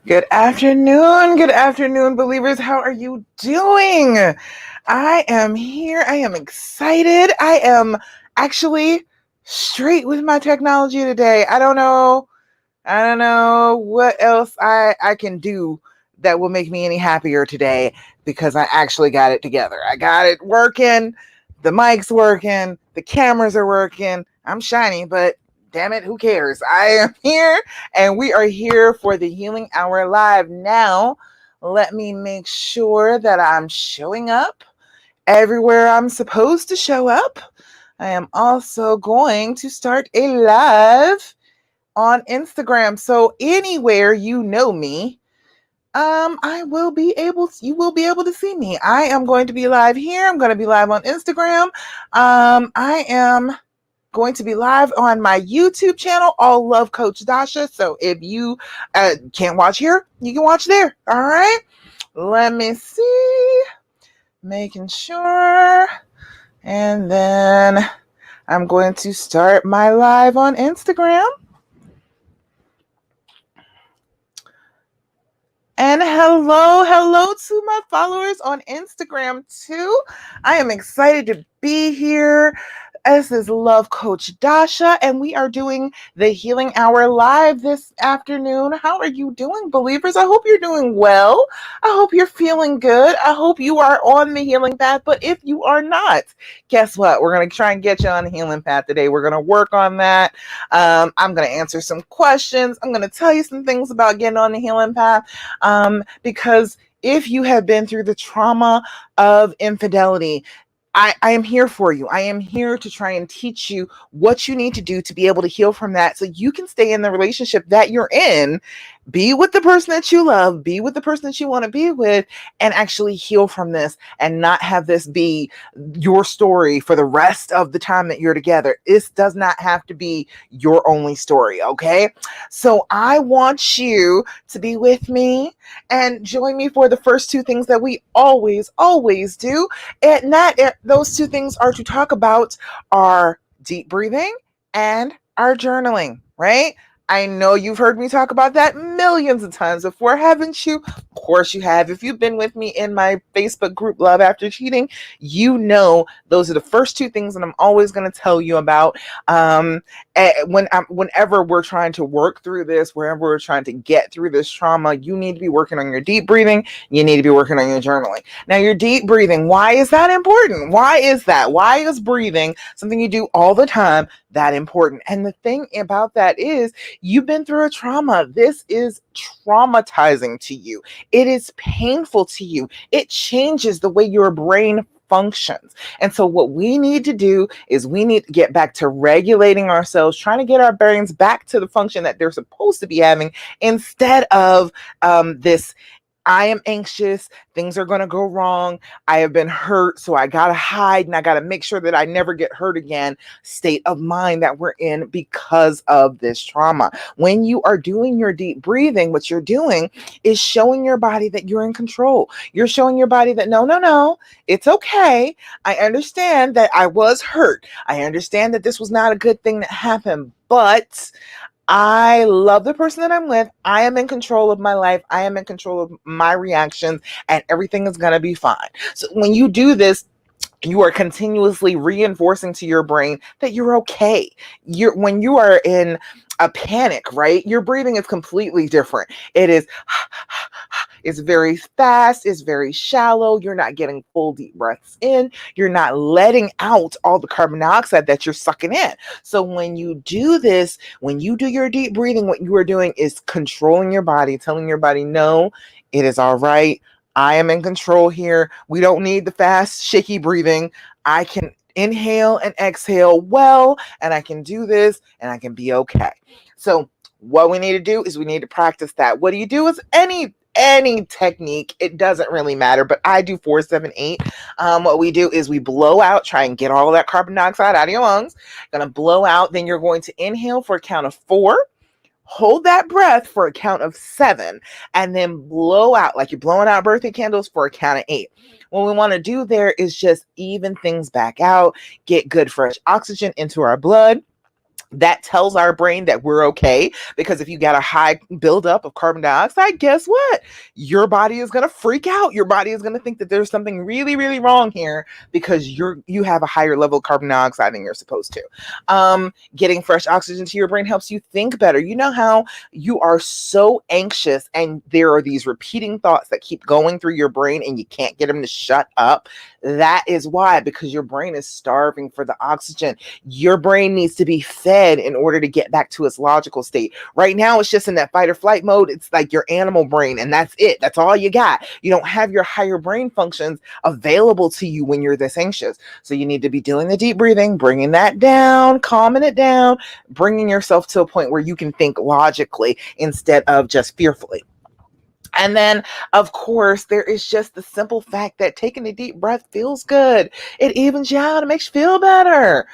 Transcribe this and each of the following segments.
Good afternoon, believers. How are you doing? I am here. I am excited. I am actually straight with my technology today. I don't know what else I can do that will make me any happier today because I actually got it together. I got it working. The mic's working. The cameras are working. I'm shiny, but damn it, who cares? I am here and we are here for the Healing Hour Live. Now, let me make sure that I'm showing up everywhere I'm supposed to show up. I am also going to start a live on Instagram. So anywhere you know me, you will be able to see me. I am going to be live here. I'm going to be live on Instagram. I am going to be live on my YouTube channel, All Love Coach Dasha. So if you can't watch here, you can watch there. All right. Let me see. Making sure. And then I'm going to start my live on Instagram. And hello to my followers on Instagram too. I am excited to be here. This is Love Coach Dasha, and we are doing the Healing Hour live this afternoon. How are you doing, believers? I hope you're doing well. I hope you're feeling good. I hope you are on the healing path. But if you are not, guess what? We're going to try and get you on the healing path today. We're going to work on that. I'm going to answer some questions. I'm going to tell you some things about getting on the healing path. Because if you have been through the trauma of infidelity, I am here for you. I am here to try and teach you what you need to do to be able to heal from that so you can stay in the relationship that you're in, be with the person that you love, be with the person that you want to be with, and actually heal from this and not have this be your story for the rest of the time that you're together. This does not have to be your only story, okay? So I want you to be with me and join me for the first two things that we always do. And those two things are to talk about our deep breathing and our journaling, right? I know you've heard me talk about that millions of times before, haven't you? Of course you have. If you've been with me in my Facebook group, Love After Cheating, you know those are the first two things that I'm always going to tell you about. Whenever we're trying to work through this, wherever we're trying to get through this trauma, you need to be working on your deep breathing. You need to be working on your journaling. Now, your deep breathing, why is that important? Why is that? Why is breathing something you do all the time that important? And the thing about that is, you've been through a trauma. This is traumatizing to you. It is painful to you. It changes the way your brain functions. And so what we need to do is we need to get back to regulating ourselves, trying to get our brains back to the function that they're supposed to be having instead of this I am anxious. Things are going to go wrong. I have been hurt, so I got to hide and I got to make sure that I never get hurt again. State of mind that we're in because of this trauma. When you are doing your deep breathing, what you're doing is showing your body that you're in control. You're showing your body that no, it's okay. I understand that I was hurt. I understand that this was not a good thing that happened, but I love the person that I'm with. I am in control of my life. I am in control of my reactions, and everything is going to be fine. So when you do this, you are continuously reinforcing to your brain that you're okay. When you are in a panic, right? Your breathing is completely different. It is it's very fast, it's very shallow. You're not getting full deep breaths in. You're not letting out all the carbon dioxide that you're sucking in. So when you do this, when you do your deep breathing, what you are doing is controlling your body, telling your body, no, it is all right. I am in control here. We don't need the fast, shaky breathing. I can inhale and exhale well, and I can do this, and I can be okay. So what we need to do is we need to practice that. What do you do with any technique? It doesn't really matter, but I do 4-7-8. What we do is we blow out, try and get all of that carbon dioxide out of your lungs. Gonna blow out, then you're going to inhale for a count of 4. Hold that breath for a count of 7, and then blow out like you're blowing out birthday candles for a count of 8. What we want to do there is just even things back out, get good fresh oxygen into our blood. That tells our brain that we're okay, because if you got a high buildup of carbon dioxide, guess what? Your body is going to freak out. Your body is going to think that there's something really, really wrong here, because you have a higher level of carbon dioxide than you're supposed to. Getting fresh oxygen to your brain helps you think better. You know how you are so anxious and there are these repeating thoughts that keep going through your brain and you can't get them to shut up? That is why, because your brain is starving for the oxygen. Your brain needs to be fed in order to get back to its logical state. Right now, it's just in that fight or flight mode. It's like your animal brain, and that's it. That's all you got. You don't have your higher brain functions available to you when you're this anxious. So you need to be doing the deep breathing, bringing that down, calming it down, bringing yourself to a point where you can think logically instead of just fearfully. And then, of course, there is just the simple fact that taking a deep breath feels good. It evens you out. It makes you feel better.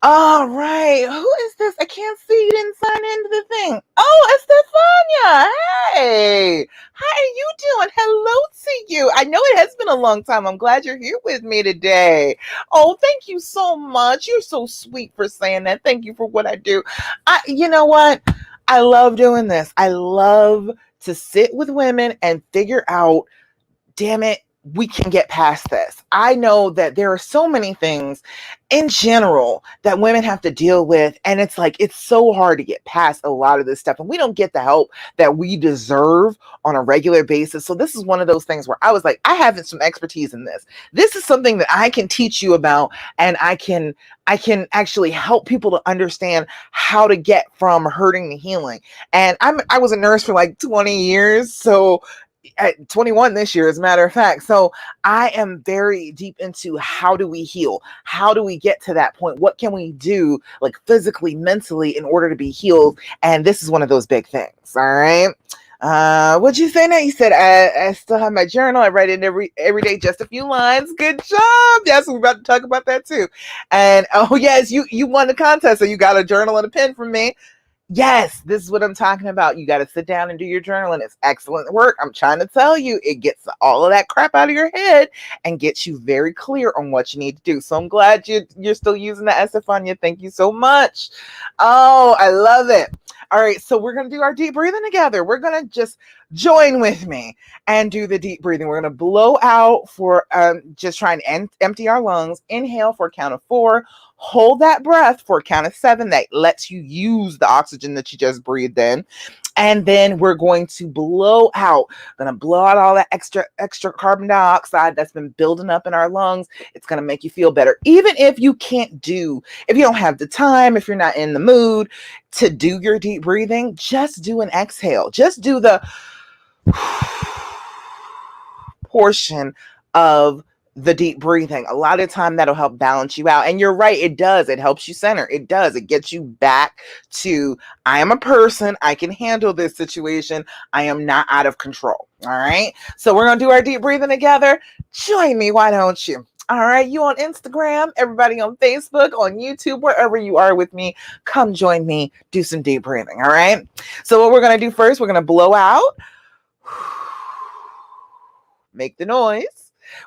All right. Who is this? I can't see. You didn't sign into the thing. Oh, Estefania. Hey. How are you doing? Hello to you. I know it has been a long time. I'm glad you're here with me today. Oh, thank you so much. You're so sweet for saying that. Thank you for what I do. You know what? I love doing this. I love to sit with women and figure out, damn it, we can get past this. I know that there are so many things in general that women have to deal with, and it's like it's so hard to get past a lot of this stuff, and we don't get the help that we deserve on a regular basis. So this is one of those things where I was like, I have some expertise in this. This is something that I can teach you about, and I can actually help people to understand how to get from hurting to healing. And I was a nurse for like 20 years, so at 21 this year, as a matter of fact. So I am very deep into how do we heal? How do we get to that point? What can we do, like physically, mentally, in order to be healed? And this is one of those big things. All right. What'd you say now? You said I still have my journal. I write it every day, just a few lines. Good job. Yes, we're about to talk about that too. And oh yes, you won the contest, so you got a journal and a pen from me. Yes, this is what I'm talking about. You got to sit down and do your journaling. It's excellent work. I'm trying to tell you, it gets all of that crap out of your head and gets you very clear on what you need to do. So I'm glad you're still using the Estefania. Thank you so much. Oh, I love it. All right, so we're going to do our deep breathing together. We're going to just join with me and do the deep breathing. We're going to blow out for just trying to empty our lungs. Inhale for a count of 4. Hold that breath for a count of 7. That lets you use the oxygen that you just breathed in. And then we're going to blow out. Going to blow out all that extra carbon dioxide that's been building up in our lungs. It's going to make you feel better. Even if you if you don't have the time, if you're not in the mood to do your deep breathing, just do an exhale. Just do the portion of the deep breathing. A lot of time that'll help balance you out. And you're right, it does. It helps you center. It does. It gets you back to, I am a person. I can handle this situation. I am not out of control. All right. So we're going to do our deep breathing together. Join me. Why don't you? All right. You on Instagram, everybody on Facebook, on YouTube, wherever you are with me, come join me. Do some deep breathing. All right. So what we're going to do first, we're going to blow out. Make the noise.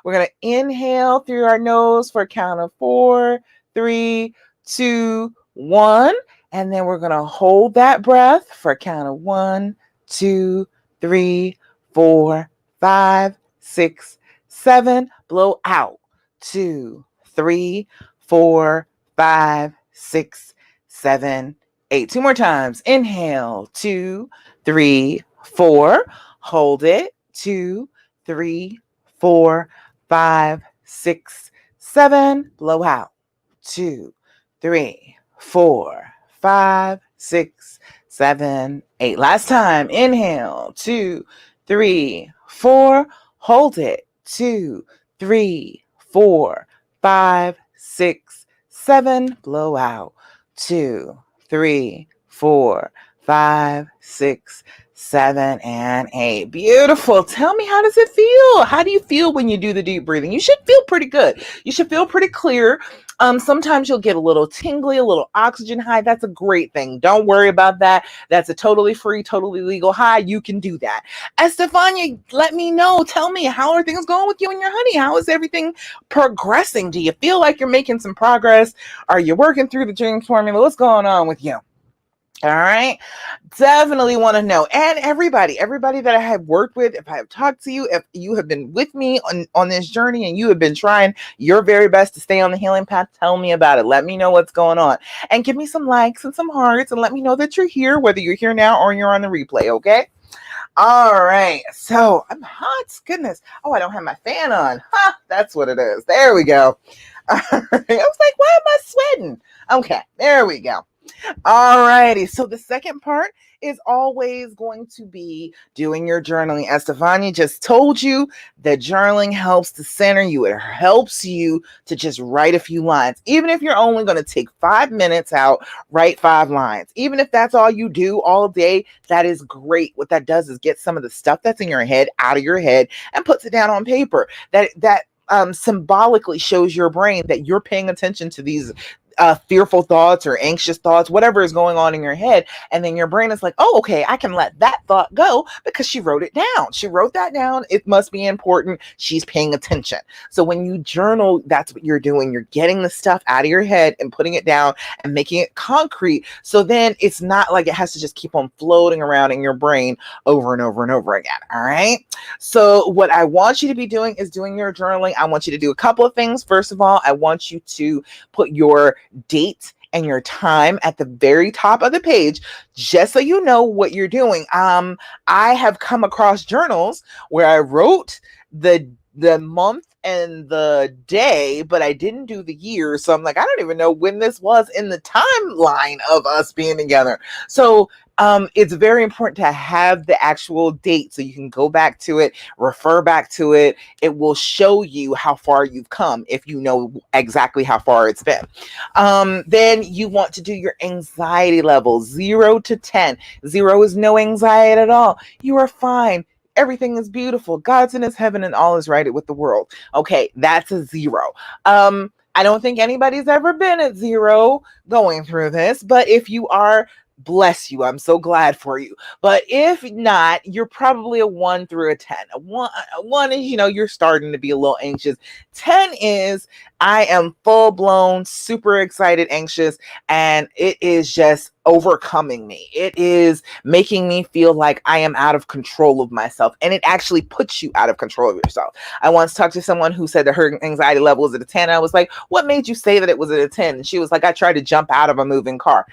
We're going to inhale through our nose for a count of 4, 3, 2, 1. And then we're going to hold that breath for a count of 1, 2, 3, 4, 5, 6, 7. Blow out. 2, 3, 4, 5, 6, 7, 8. 2 more times. Inhale. 2, 3, 4. Hold it. 2, 3, 4, 5, 6, 7. Blow out. 2, 3, 4, 5, 6, 7, 8. Last time. Inhale. 2, 3, 4. Hold it. 2, 3, 4, 5, 6, 7. Blow out. 2, 3, 4, 5, 6, 7, and 8. Beautiful. Tell me, how does it feel? How do you feel when you do the deep breathing? You should feel pretty good. You should feel pretty clear. Sometimes you'll get a little tingly, a little oxygen high. That's a great thing. Don't worry about that. That's a totally free, totally legal high. You can do that. Estefania, let me know. Tell me, how are things going with you and your honey? How is everything progressing? Do you feel like you're making some progress? Are you working through the dream formula? What's going on with you? All right. Definitely want to know. And everybody that I have worked with, if I have talked to you, if you have been with me on this journey and you have been trying your very best to stay on the healing path, tell me about it. Let me know what's going on. And give me some likes and some hearts and let me know that you're here, whether you're here now or you're on the replay, okay? All right. So I'm hot. Goodness. Oh, I don't have my fan on. That's what it is. There we go. I was like, why am I sweating? Okay. There we go. Alrighty, so the second part is always going to be doing your journaling. As Stefania just told you, that journaling helps to center you. It helps you to just write a few lines. Even if you're only going to take 5 minutes out, write 5 lines. Even if that's all you do all day, that is great. What that does is get some of the stuff that's in your head out of your head and puts it down on paper. That symbolically shows your brain that you're paying attention to these fearful thoughts or anxious thoughts, whatever is going on in your head. And then your brain is like, oh, okay, I can let that thought go because she wrote it down. She wrote that down. It must be important. She's paying attention. So when you journal, that's what you're doing. You're getting the stuff out of your head and putting it down and making it concrete. So then it's not like it has to just keep on floating around in your brain over and over and over again. All right. So what I want you to be doing is doing your journaling. I want you to do a couple of things. First of all, I want you to put your date and your time at the very top of the page, just so you know what you're doing. I have come across journals where I wrote the month and the day, but I didn't do the year. So I'm like, I don't even know when this was in the timeline of us being together. So it's very important to have the actual date so you can go back to it, refer back to it. It will show you how far you've come if you know exactly how far it's been. Then you want to do your anxiety level, 0 to 10. 0 is no anxiety at all. You are fine. Everything is beautiful. God's in his heaven and all is right with the world. Okay, that's a 0. I don't think anybody's ever been at 0 going through this, but if you are, bless you. I'm so glad for you. But if not, you're probably a 1 through a 10. A one is, you're starting to be a little anxious. 10 is, I am full blown, super excited, anxious, and it is just overcoming me. It is making me feel like I am out of control of myself. And it actually puts you out of control of yourself. I once talked to someone who said that her anxiety level was at a 10. I was like, what made you say that it was at a 10? And she was like, I tried to jump out of a moving car.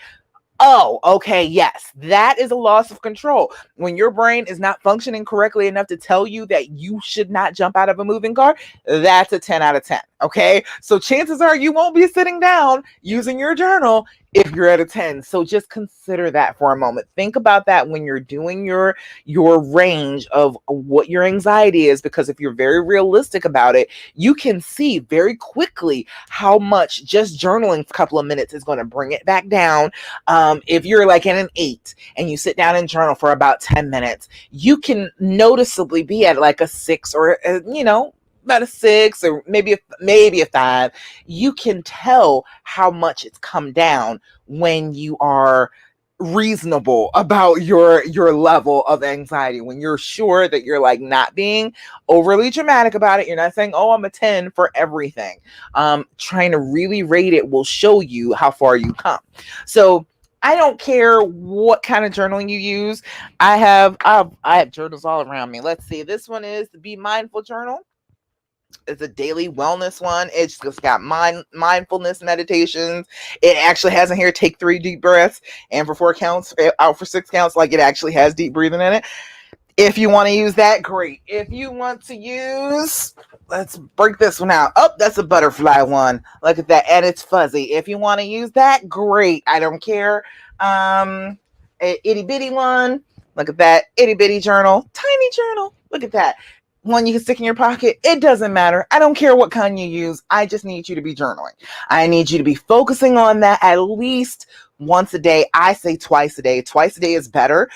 Oh, okay. Yes, that is a loss of control. When your brain is not functioning correctly enough to tell you that you should not jump out of a moving car, that's a 10 out of 10. Okay. So chances are you won't be sitting down using your journal if you're at a 10. So just consider that for a moment. Think about that when you're doing your range of what your anxiety is, because if you're very realistic about it, you can see very quickly how much just journaling for a couple of minutes is going to bring it back down. If you're like in an 8 and you sit down and journal for about 10 minutes, you can noticeably be at like a 6 or, about a 6 or maybe a 5. You can tell how much it's come down when you are reasonable about your level of anxiety, when you're sure that you're like not being overly dramatic about it. You're not saying, oh, I'm a 10 for everything. Trying to really rate it will show you how far you come. So I don't care what kind of journaling you use. I have journals all around me. Let's see. This one is the Be Mindful journal. It's a daily wellness one. It's just got mindfulness meditations. It actually has in here, take 3 deep breaths and for 4 counts, out for 6 counts. Like, it actually has deep breathing in it. If you want to use that, great. If you want to use, let's break this one out. Oh, that's a butterfly one. Look at that. And it's fuzzy. If you want to use that, great. I don't care. A itty bitty one. Look at that. Itty bitty journal. Tiny journal. Look at that. One you can stick in your pocket. It doesn't matter. I don't care what kind you use. I just need you to be journaling. I need you to be focusing on that at least once a day. I say twice a day. Twice a day is better.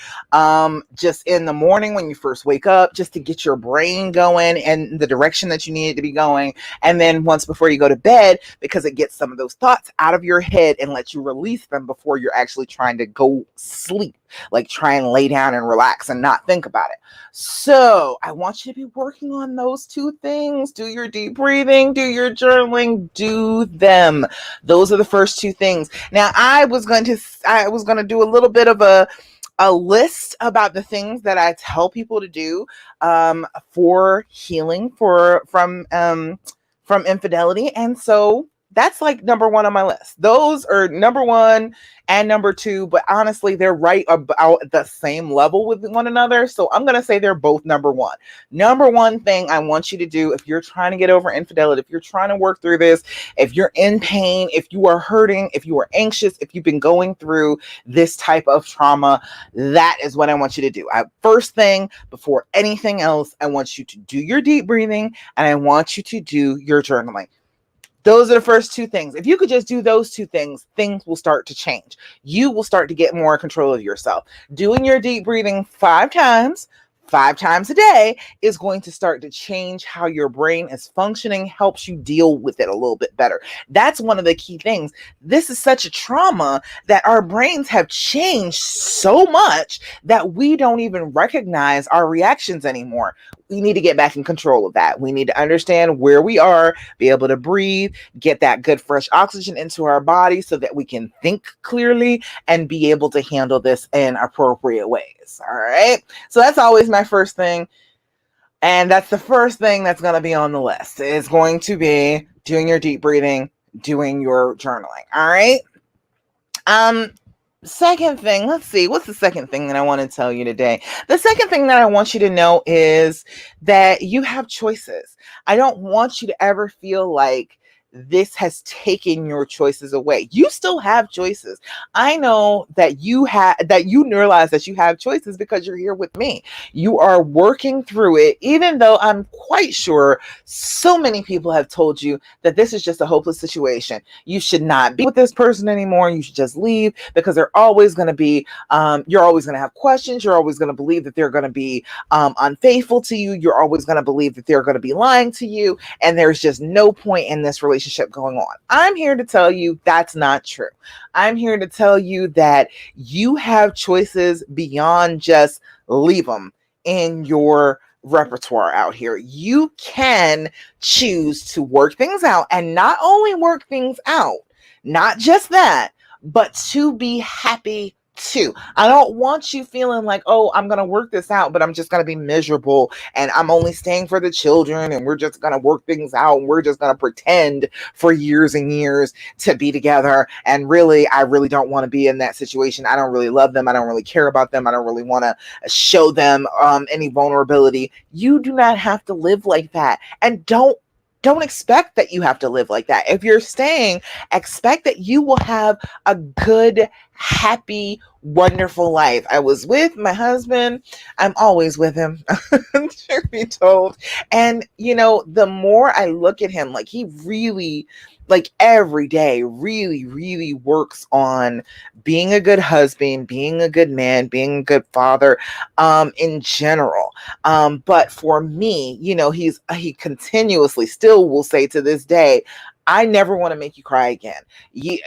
Just in the morning when you first wake up, just to get your brain going in the direction that you need it to be going. And then once before you go to bed, because it gets some of those thoughts out of your head and lets you release them before you're actually trying to go sleep. Like try and lay down and relax and not think about it. So I want you to be working on those two things. Do your deep breathing, do your journaling, do them. Those are the first two things. Now I was going to do a little bit of a list about the things that I tell people to do for healing from infidelity. And so that's like number one on my list. Those are number one and number two, but honestly, they're right about the same level with one another. So I'm going to say they're both number one. Number one thing I want you to do if you're trying to get over infidelity, if you're trying to work through this, if you're in pain, if you are hurting, if you are anxious, if you've been going through this type of trauma, that is what I want you to do. First thing, before anything else, I want you to do your deep breathing and I want you to do your journaling. Those are the first two things. If you could just do those two things, things will start to change. You will start to get more control of yourself. Doing your deep breathing 5 times a day is going to start to change how your brain is functioning, helps you deal with it a little bit better. That's one of the key things. This is such a trauma that our brains have changed so much that we don't even recognize our reactions anymore. We need to get back in control of that. We need to understand where we are, be able to breathe, get that good fresh oxygen into our body so that we can think clearly and be able to handle this in appropriate ways. All right. So that's always my first thing. And that's the first thing that's going to be on the list. It's going to be doing your deep breathing, doing your journaling. All right. Second thing, let's see, what's the second thing that I want to tell you today? The second thing that I want you to know is that you have choices. I don't want you to ever feel like this has taken your choices away. You still have choices. I know that you realize that you have choices because you're here with me. You are working through it, even though I'm quite sure so many people have told you that this is just a hopeless situation. You should not be with this person anymore. You should just leave because they're always going to be, you're always going to have questions. You're always going to believe that they're going to be unfaithful to you. You're always going to believe that they're going to be lying to you. And there's just no point in this relationship going on. I'm here to tell you that's not true. I'm here to tell you that you have choices beyond just leave them in your repertoire out here. You can choose to work things out, and not only work things out, not just that, but to be happy too. I don't want you feeling like, oh, I'm going to work this out, but I'm just going to be miserable and I'm only staying for the children and we're just going to work things out and we're just going to pretend for years and years to be together. And really, I really don't want to be in that situation. I don't really love them. I don't really care about them. I don't really want to show them any vulnerability. You do not have to live like that. And don't expect that you have to live like that. If you're staying, expect that you will have a good, happy, wonderful life. I was with my husband. I'm always with him, truth be told. And, the more I look at him, like he really, like every day, really, really works on being a good husband, being a good man, being a good father, in general. But for me, he continuously still will say to this day, I never want to make you cry again. You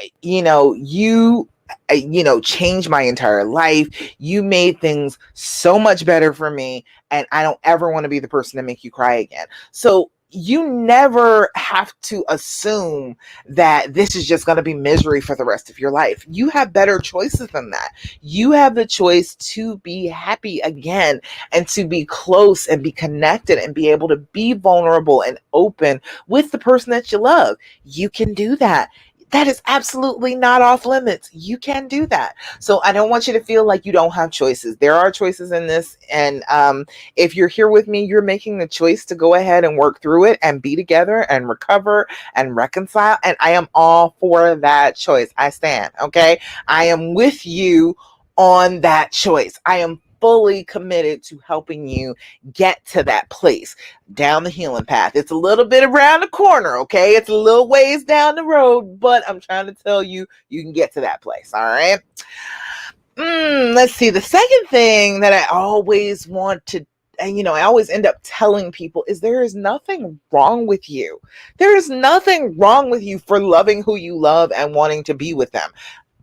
changed my entire life. You made things so much better for me. And I don't ever want to be the person to make you cry again. So you never have to assume that this is just going to be misery for the rest of your life. You have better choices than that. You have the choice to be happy again and to be close and be connected and be able to be vulnerable and open with the person that you love. You can do that. That is absolutely not off limits. You can do that. So I don't want you to feel like you don't have choices. There are choices in this. And if you're here with me, you're making the choice to go ahead and work through it and be together and recover and reconcile. And I am all for that choice. I stand. Okay. I am with you on that choice. I am fully committed to helping you get to that place down the healing path. It's a little bit around the corner, okay? It's a little ways down the road, but I'm trying to tell you, you can get to that place, all right? Let's see. The second thing that I always want to, and I always end up telling people is there is nothing wrong with you. There is nothing wrong with you for loving who you love and wanting to be with them.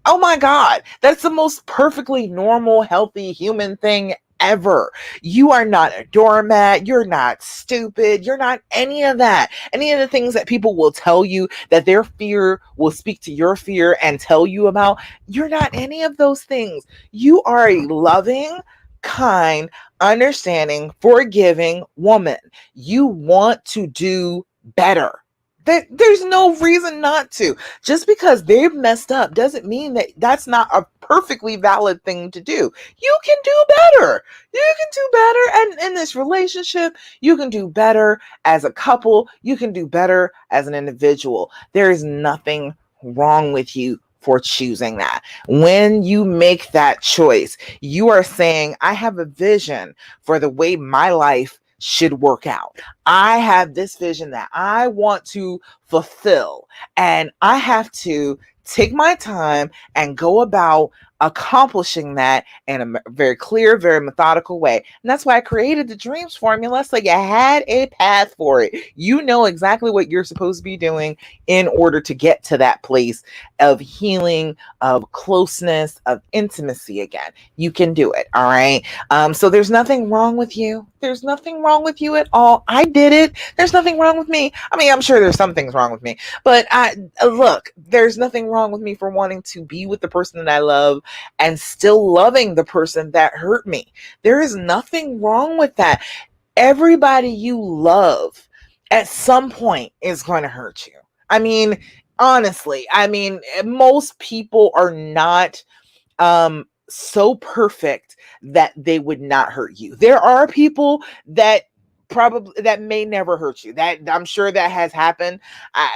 Oh my God, that's the most perfectly normal, healthy human thing ever. You are not a doormat. You're not stupid. You're not any of that. Any of the things that people will tell you that their fear will speak to your fear and tell you about, you're not any of those things. You are a loving, kind, understanding, forgiving woman. You want to do better. There's no reason not to. Just because they've messed up doesn't mean that that's not a perfectly valid thing to do. You can do better. You can do better. And in this relationship, you can do better as a couple. You can do better as an individual. There is nothing wrong with you for choosing that. When you make that choice, you are saying, I have a vision for the way my life should work out. I have this vision that I want to fulfill, and I have to take my time and go about accomplishing that in a very clear, very methodical way. And that's why I created the dreams formula, so you had a path for it. You know exactly what you're supposed to be doing in order to get to that place of healing, of closeness, of intimacy again. You can do it. All right. So there's nothing wrong with you. There's nothing wrong with you at all. I did it. There's nothing wrong with me. I mean, I'm sure there's some things wrong with me, but look, there's nothing wrong with me for wanting to be with the person that I love and still loving the person that hurt me. There is nothing wrong with that. Everybody you love at some point is going to hurt you. I mean, honestly, most people are not so perfect that they would not hurt you. There are people that may never hurt you. That I'm sure that has happened.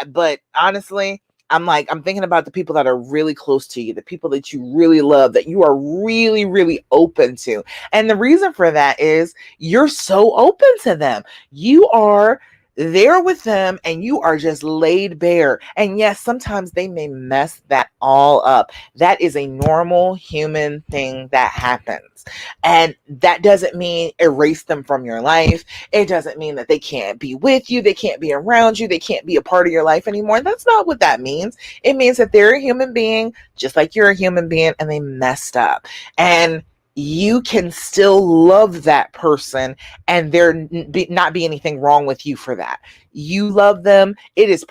But honestly, I'm thinking about the people that are really close to you, the people that you really love, that you are really, really open to. And the reason for that is you're so open to them. You are there with them and you are just laid bare. And yes, sometimes they may mess that all up. That is a normal human thing that happens. And that doesn't mean erase them from your life. It doesn't mean that they can't be with you. They can't be around you. They can't be a part of your life anymore. That's not what that means. It means that they're a human being, just like you're a human being, and they messed up. And you can still love that person and there not be anything wrong with you for that. You love them. It is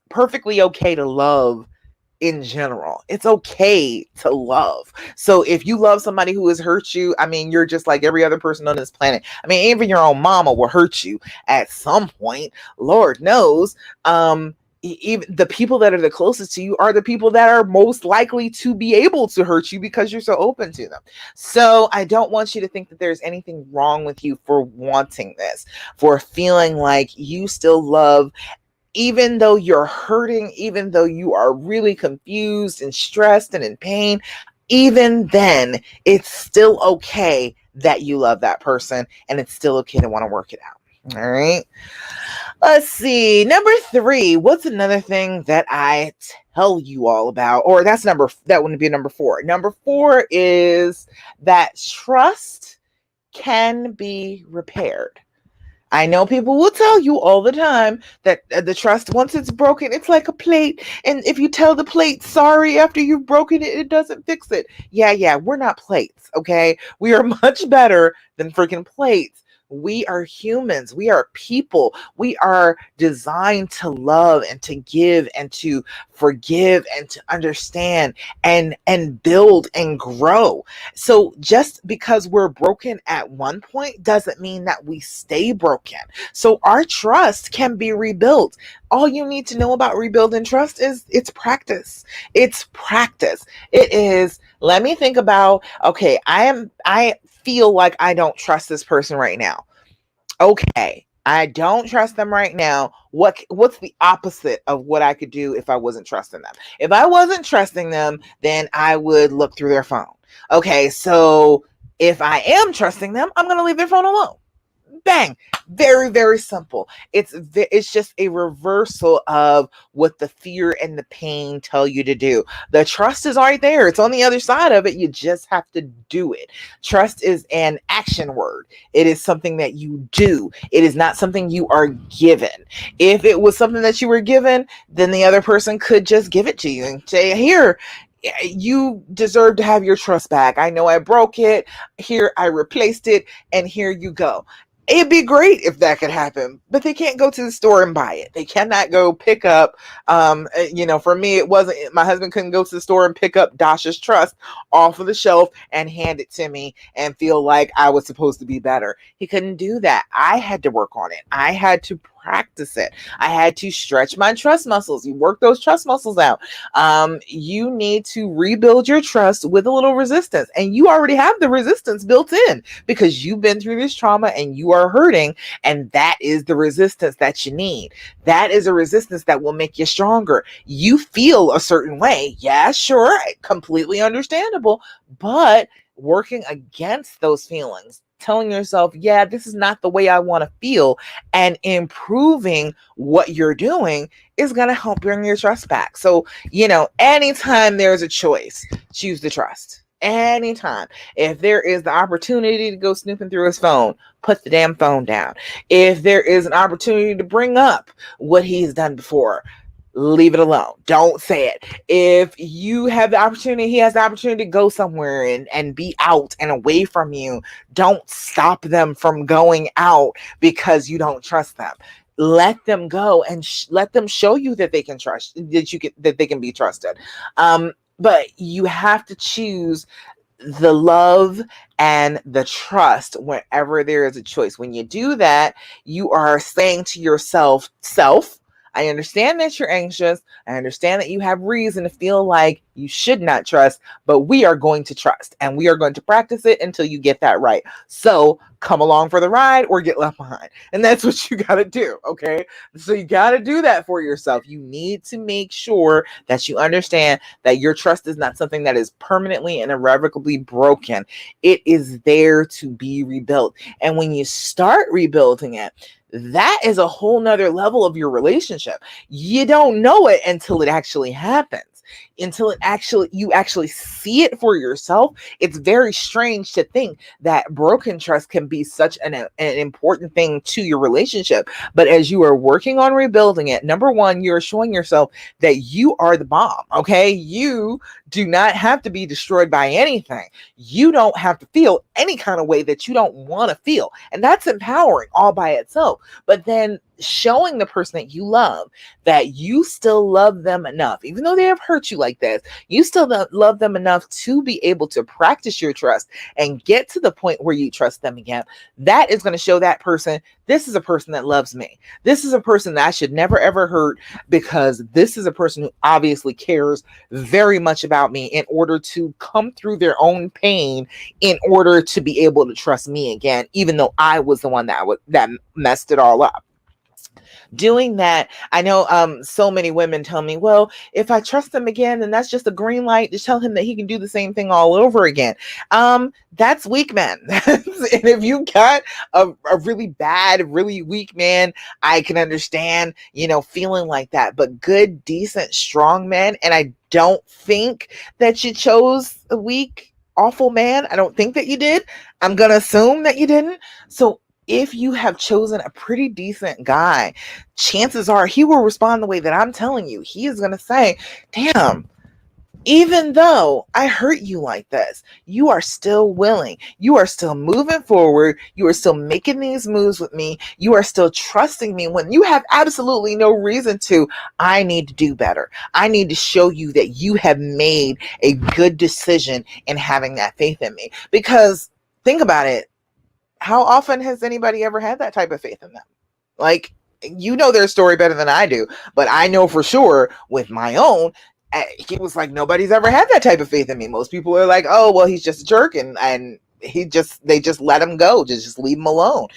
perfectly okay to love in general. It's okay to love. So if you love somebody who has hurt you, you're just like every other person on this planet. Even your own mama will hurt you at some point. Lord knows. Even the people that are the closest to you are the people that are most likely to be able to hurt you because you're so open to them. So I don't want you to think that there's anything wrong with you for wanting this, for feeling like you still love, even though you're hurting, even though you are really confused and stressed and in pain. Even then, it's still okay that you love that person, and it's still okay to want to work it out. All right. Let's see. Number 3. What's another thing that I tell you all about? Or that wouldn't be number 4. Number 4 is that trust can be repaired. I know people will tell you all the time that the trust, once it's broken, it's like a plate. And if you tell the plate sorry after you've broken it, it doesn't fix it. Yeah, we're not plates, okay? We are much better than freaking plates. We are humans. We are people. We are designed to love and to give and to forgive and to understand and build and grow. So just because we're broken at one point doesn't mean that we stay broken. So our trust can be rebuilt. All you need to know about rebuilding trust is it's practice. It's practice. It is, let me think about, okay, I feel like I don't trust this person right now. Okay, I don't trust them right now. What's the opposite of what I could do if I wasn't trusting them? If I wasn't trusting them, then I would look through their phone. Okay, so If I am trusting them, I'm going to leave their phone alone. Bang. Very, very simple. It's just a reversal of what the fear and the pain tell you to do. The trust is right there. It's on the other side of it. You just have to do it. Trust is an action word. It is something that you do. It is not something you are given. If it was something that you were given, then the other person could just give it to you and say, here, you deserve to have your trust back. I know I broke it. Here, I replaced it, and here you go. It'd be great if that could happen, but they can't go to the store and buy it. They cannot go pick up, for me, it wasn't, my husband couldn't go to the store and pick up Dasha's trust off of the shelf and hand it to me and feel like I was supposed to be better. He couldn't do that. I had to work on it. I had to practice it. I had to stretch my trust muscles. You work those trust muscles out. You need to rebuild your trust with a little resistance, and you already have the resistance built in because you've been through this trauma and you are hurting, and that is the resistance that you need. That is a resistance that will make you stronger. You feel a certain way. Yeah, sure, completely understandable, but working against those feelings, telling yourself, yeah, this is not the way I want to feel, and improving what you're doing is going to help bring your trust back. So, anytime there's a choice, choose the trust. Anytime. If there is the opportunity to go snooping through his phone, put the damn phone down. If there is an opportunity to bring up what he's done before, leave it alone. Don't say it. If you have the opportunity, he has the opportunity to go somewhere and be out and away from you, don't stop them from going out because you don't trust them. Let them go and let them show you that they can trust, that they can be trusted. But you have to choose the love and the trust whenever there is a choice. When you do that, you are saying to yourself, I understand that you're anxious. I understand that you have reason to feel like you should not trust, but we are going to trust and we are going to practice it until you get that right. So come along for the ride or get left behind. And that's what you got to do. Okay. So you got to do that for yourself. You need to make sure that you understand that your trust is not something that is permanently and irrevocably broken. It is there to be rebuilt. And when you start rebuilding it, that is a whole nother level of your relationship. You don't know it until it actually happens. Until you actually see it for yourself. It's very strange to think that broken trust can be such an important thing to your relationship. But as you are working on rebuilding it, number one, you're showing yourself that you are the bomb. Okay. You do not have to be destroyed by anything. You don't have to feel any kind of way that you don't want to feel. And that's empowering all by itself. But then showing the person that you love that you still love them enough, even though they have hurt you like this, you still love them enough to be able to practice your trust and get to the point where you trust them again. That is going to show that person, this is a person that loves me. This is a person that I should never ever hurt, because this is a person who obviously cares very much about me in order to come through their own pain in order to be able to trust me again, even though I was the one that messed it all up. Doing that, I know so many women tell me, well, if I trust him again, then that's just a green light to tell him that he can do the same thing all over again. That's weak men. And if you got a really bad, really weak man, I can understand, feeling like that. But good, decent, strong men, and I don't think that you chose a weak, awful man. I don't think that you did. I'm going to assume that you didn't. So if you have chosen a pretty decent guy, chances are he will respond the way that I'm telling you. He is going to say, damn, even though I hurt you like this, you are still willing. You are still moving forward. You are still making these moves with me. You are still trusting me when you have absolutely no reason to. I need to do better. I need to show you that you have made a good decision in having that faith in me. Because think about it. How often has anybody ever had that type of faith in them? Like, their story better than I do, but I know for sure with my own, he was like, nobody's ever had that type of faith in me. Most people are like, oh, well, he's just a jerk, and they just let him go, just leave him alone.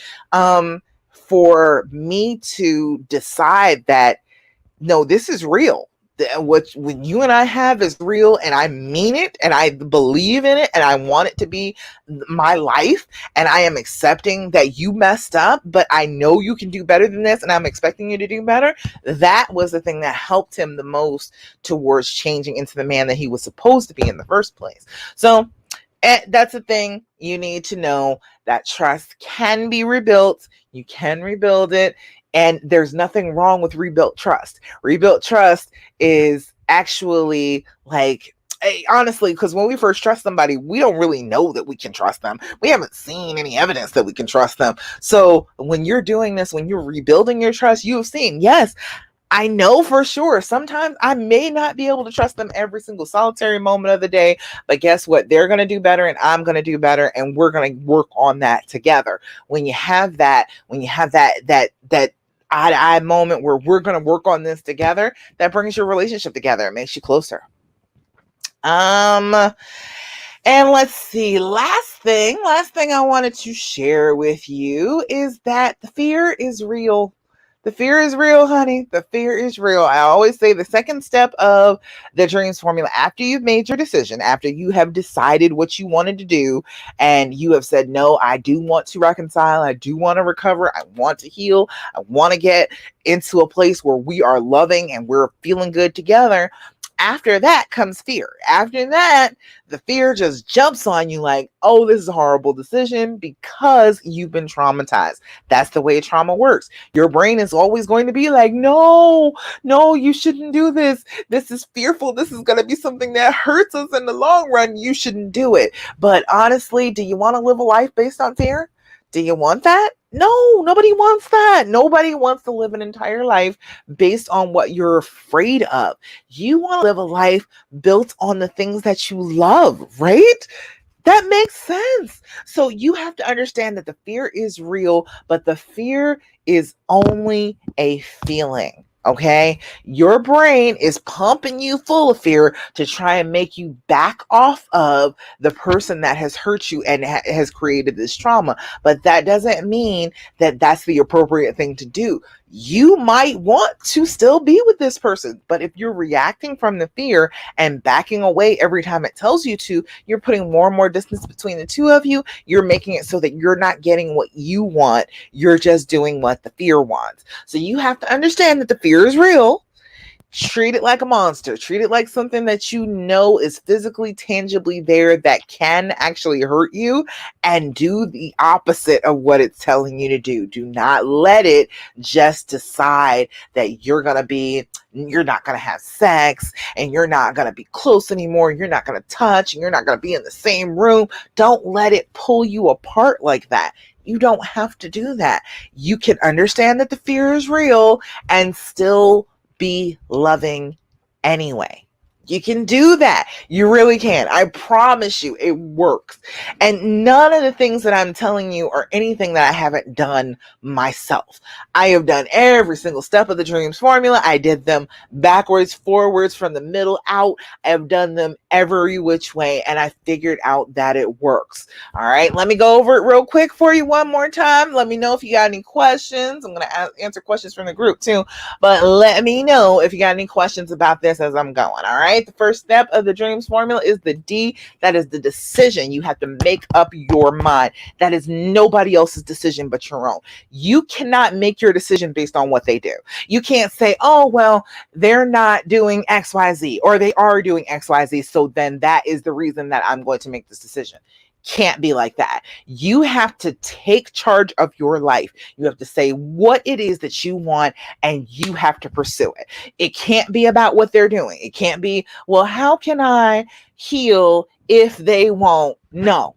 For me to decide that, no, this is real. what you and I have is real, and I mean it, and I believe in it, and I want it to be my life, and I am accepting that you messed up, but I know you can do better than this, and I'm expecting you to do better. That was the thing that helped him the most towards changing into the man that he was supposed to be in the first place. So that's the thing you need to know, that trust can be rebuilt. You can rebuild it. And there's nothing wrong with rebuilt trust. Rebuilt trust is actually like, honestly, because when we first trust somebody, we don't really know that we can trust them. We haven't seen any evidence that we can trust them. So when you're doing this, when you're rebuilding your trust, you have seen, yes, I know for sure sometimes I may not be able to trust them every single solitary moment of the day, but guess what? They're going to do better and I'm going to do better, and we're going to work on that together. When you have that eye to eye moment where we're going to work on this together, that brings your relationship together. It makes you closer. And let's see, last thing I wanted to share with you is that the fear is real. The fear is real, honey. The fear is real. I always say the second step of the dreams formula, after you've made your decision, after you have decided what you wanted to do, and you have said, no, I do want to reconcile. I do want to recover. I want to heal. I want to get into a place where we are loving and we're feeling good together. After that comes fear. After that, the fear just jumps on you like, oh, this is a horrible decision, because you've been traumatized. That's the way trauma works. Your brain is always going to be like, no, you shouldn't do this. This is fearful. This is going to be something that hurts us in the long run. You shouldn't do it. But honestly, do you want to live a life based on fear? Do you want that? No, nobody wants that. Nobody wants to live an entire life based on what you're afraid of. You want to live a life built on the things that you love, right? That makes sense. So you have to understand that the fear is real, but the fear is only a feeling. Okay, your brain is pumping you full of fear to try and make you back off of the person that has hurt you and has created this trauma. But that doesn't mean that that's the appropriate thing to do. You might want to still be with this person, but if you're reacting from the fear and backing away every time it tells you to, you're putting more and more distance between the two of you. You're making it so that you're not getting what you want. You're just doing what the fear wants. So you have to understand that the fear is real. Treat it like a monster. Treat it like something that you know is physically, tangibly there that can actually hurt you, and do the opposite of what it's telling you to do. Do not let it just decide that you're not going to have sex, and you're not going to be close anymore. You're not going to touch, and you're not going to be in the same room. Don't let it pull you apart like that. You don't have to do that. You can understand that the fear is real and still be loving anyway. You can do that. You really can. I promise you, it works. And none of the things that I'm telling you are anything that I haven't done myself. I have done every single step of the dreams formula. I did them backwards, forwards, from the middle out. I have done them every which way, and I figured out that it works. All right, let me go over it real quick for you one more time. Let me know if you got any questions. I'm going to answer questions from the group too, but let me know if you got any questions about this as I'm going. All right, the first step of the dreams formula is the D. That is the decision. You have to make up your mind. That is nobody else's decision but your own. You cannot make your decision based on what they do. You can't say, oh, well, they're not doing XYZ, or they are doing XYZ, so then that is the reason that I'm going to make this decision. Can't be like that. You have to take charge of your life. You have to say what it is that you want, and you have to pursue it. It can't be about what they're doing. It can't be, well, how can I heal if they won't? No.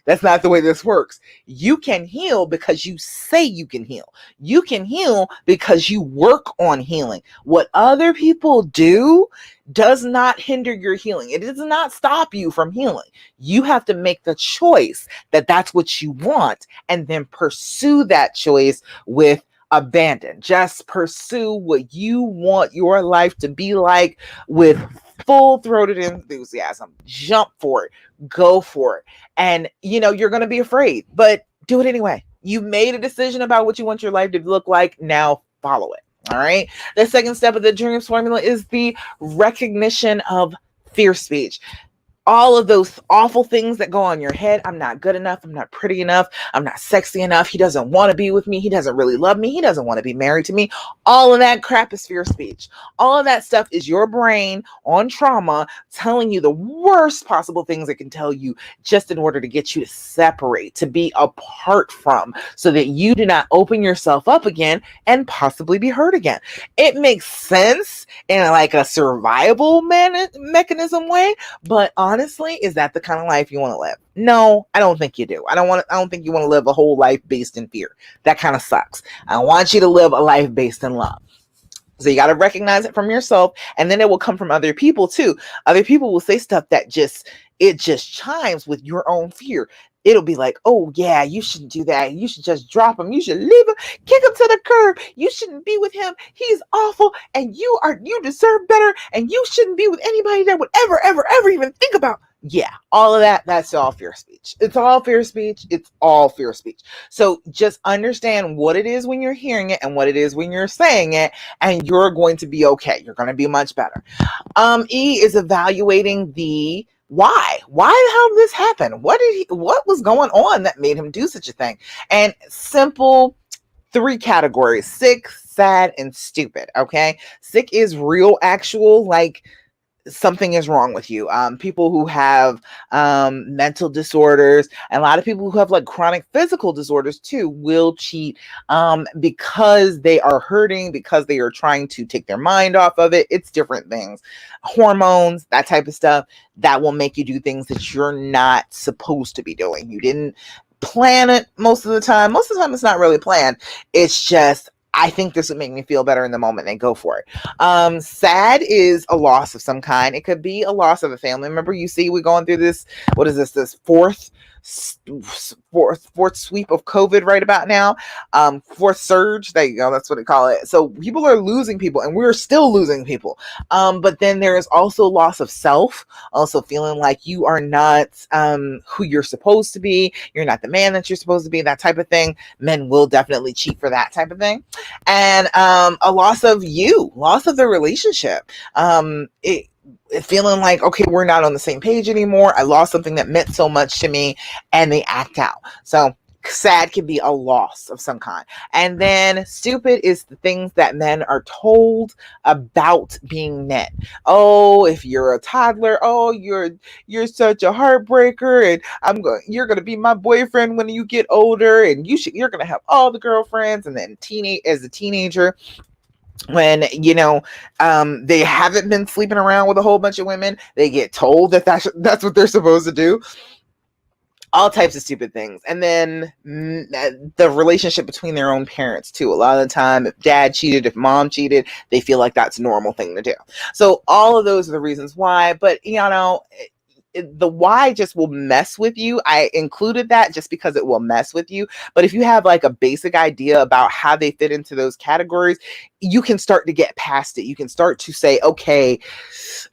That's not the way this works. You can heal because you say you can heal. You can heal because you work on healing. What other people do does not hinder your healing. It does not stop you from healing. You have to make the choice that that's what you want, and then pursue that choice with abandon. Just pursue what you want your life to be like with full-throated enthusiasm. Jump for it. Go for it. And you're going to be afraid, but do it anyway. You made a decision about what you want your life to look like. Now follow it. All right. The second step of the dreams formula is the recognition of fear speech. All of those awful things that go on your head. I'm not good enough. I'm not pretty enough. I'm not sexy enough. He doesn't want to be with me. He doesn't really love me. He doesn't want to be married to me. All of that crap is fear speech. All of that stuff is your brain on trauma telling you the worst possible things it can tell you just in order to get you to separate, to be apart from, so that you do not open yourself up again and possibly be hurt again. It makes sense in like a survival mechanism way, but honestly, is that the kind of life you want to live? No, I don't think you do. I don't think you want to live a whole life based in fear. That kind of sucks. I want you to live a life based in love. So you got to recognize it from yourself, and then it will come from other people too. Other people will say stuff that just chimes with your own fear. It'll be like, oh yeah, you shouldn't do that. You should just drop him. You should leave him, kick him to the curb. You shouldn't be with him. He's awful, and you deserve better, and you shouldn't be with anybody that would ever even think about. Yeah, all of that's all fear speech. It's all fear speech. It's all fear speech. So just understand what it is when you're hearing it and what it is when you're saying it, and you're going to be okay. You're going to be much better. E is evaluating the why. Why the hell did this happen? What was going on that made him do such a thing? And simple 3 categories: sick, sad, and stupid. Okay. Sick is real, actual, like something is wrong with you. People who have mental disorders, and a lot of people who have like chronic physical disorders too will cheat because they are hurting, because they are trying to take their mind off of it. It's different things, hormones, that type of stuff that will make you do things that you're not supposed to be doing. You didn't plan it most of the time. Most of the time it's not really planned. It's just, I think this would make me feel better in the moment, and go for it. Sad is a loss of some kind. It could be a loss of a family member. You see, we're going through this, what is this fourth sweep of COVID right about now. Fourth surge, there you go, that's what they call it. So people are losing people, and we're still losing people. But then there is also loss of self, also feeling like you are not who you're supposed to be. You're not the man that you're supposed to be, that type of thing. Men will definitely cheat for that type of thing. And a loss of the relationship. Feeling like, okay, we're not on the same page anymore. I lost something that meant so much to me, and they act out. So sad can be a loss of some kind. And then stupid is the things that men are told about being men. Oh, if you're a toddler, oh, you're such a heartbreaker, and you're gonna be my boyfriend when you get older, and you're gonna have all the girlfriends. And then as a teenager, when they haven't been sleeping around with a whole bunch of women, they get told that that's what they're supposed to do. All types of stupid things. And then the relationship between their own parents too. A lot of the time, if dad cheated, if mom cheated, they feel like that's a normal thing to do. So all of those are the reasons why. But the why just will mess with you. I included that just because it will mess with you. But if you have like a basic idea about how they fit into those categories, you can start to get past it. You can start to say, okay,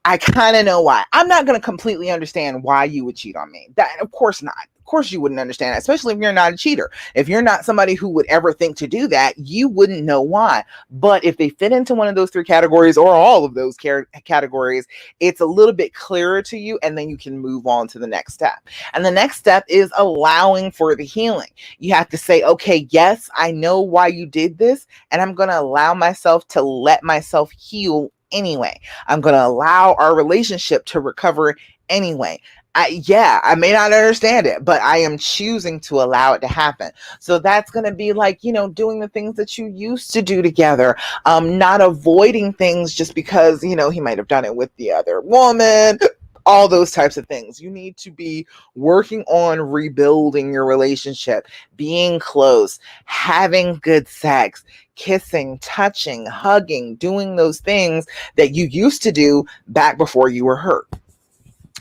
I kind of know why. I'm not going to completely understand why you would cheat on me. That, of course not. Of course you wouldn't understand that, especially if you're not a cheater. If you're not somebody who would ever think to do that, you wouldn't know why. But if they fit into one of those 3 categories, or all of those categories, it's a little bit clearer to you, and then you can move on to the next step. And the next step is allowing for the healing. You have to say, okay, yes, I know why you did this, and I'm going to allow myself to let myself heal anyway. I'm going to allow our relationship to recover anyway. I may not understand it, but I am choosing to allow it to happen. So that's going to be like, doing the things that you used to do together, not avoiding things just because, he might have done it with the other woman, all those types of things. You need to be working on rebuilding your relationship, being close, having good sex, kissing, touching, hugging, doing those things that you used to do back before you were hurt.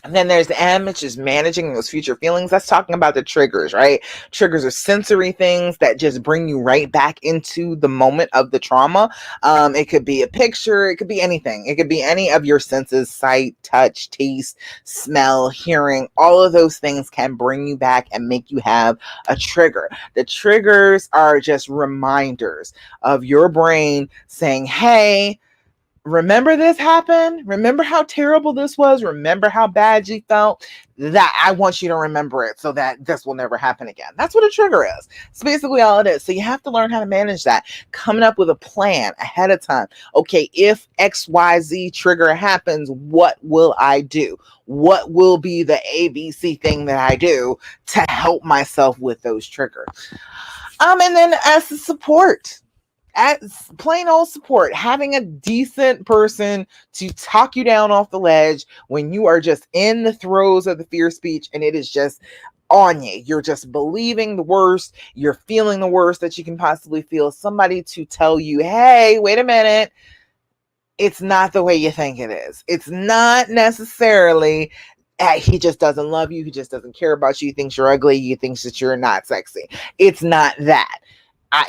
And then there's the M, which is managing those future feelings. That's talking about the triggers, right? Triggers are sensory things that just bring you right back into the moment of the trauma. It could be a picture, it could be anything. It could be any of your senses: sight, touch, taste, smell, hearing. All of those things can bring you back and make you have a trigger. The triggers are just reminders of your brain saying, hey, remember this happened? Remember how terrible this was? Remember how bad you felt? That I want you to remember it so that this will never happen again. That's what a trigger is. It's basically all it is. So you have to learn how to manage that. Coming up with a plan ahead of time. Okay, if XYZ trigger happens, what will I do? What will be the ABC thing that I do to help myself with those triggers? And then as a support, as plain old support, having a decent person to talk you down off the ledge when you are just in the throes of the fear speech and it is just on you. You're just believing the worst. You're feeling the worst that you can possibly feel. Somebody to tell you, hey, wait a minute. It's not the way you think it is. It's not necessarily he just doesn't love you. He just doesn't care about you. He thinks you're ugly. He thinks that you're not sexy. It's not that.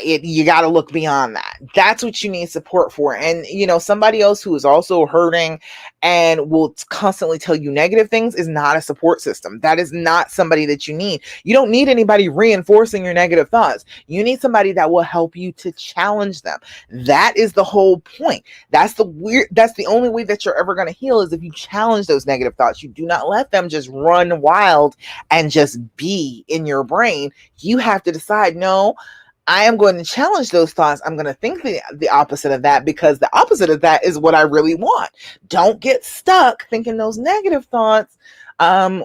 You got to look beyond that. That's what you need support for. And, somebody else who is also hurting and will constantly tell you negative things is not a support system. That is not somebody that you need. You don't need anybody reinforcing your negative thoughts. You need somebody that will help you to challenge them. That is the whole point. That's the only way that you're ever going to heal is if you challenge those negative thoughts. You do not let them just run wild and just be in your brain. You have to decide, no, I am going to challenge those thoughts. I'm going to think the opposite of that, because the opposite of that is what I really want. Don't get stuck thinking those negative thoughts